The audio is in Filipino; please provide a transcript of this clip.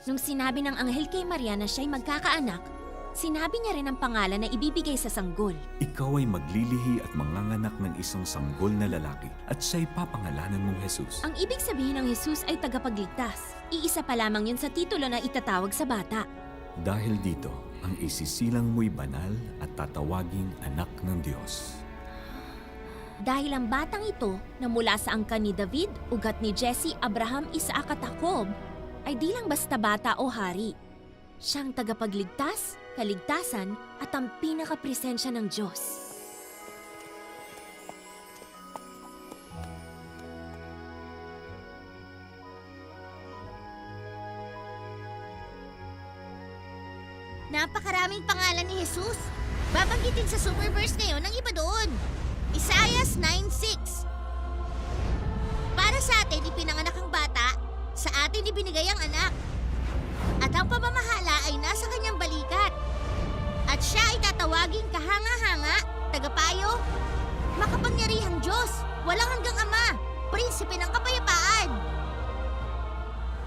Nung sinabi ng anghel kay Maria na siya'y magkakaanak, sinabi niya rin ang pangalan na ibibigay sa sanggol. Ikaw ay maglilihi at manganganak ng isang sanggol na lalaki at siya'y papangalanan mong Jesus. Ang ibig sabihin ng Jesus ay tagapagligtas. Iisa pa lamang yun sa titulo na itatawag sa bata. Dahil dito, ang isisilang mo'y banal at tatawaging anak ng Diyos. Dahil ang batang ito na mula sa angkan ni David, ugat ni Jesse, Abraham, Isaac at Jacob, ay di lang basta bata o hari. Siyang tagapagligtas, kaligtasan at ang pinakapresensya ng Diyos. Napakaraming pangalan ni Jesus. Babanggitin sa superverse ngayon ng iba doon. Isaiah 9:6. Para sa atin ipinanganak ang bata, sa atin ibinigay ang anak. At ang pamamahala ay nasa kanyang balikat. At siya ay tatawaging kahanga-hanga, tagapayo, makapangyarihang Diyos, walang hanggang Ama, prinsipe ng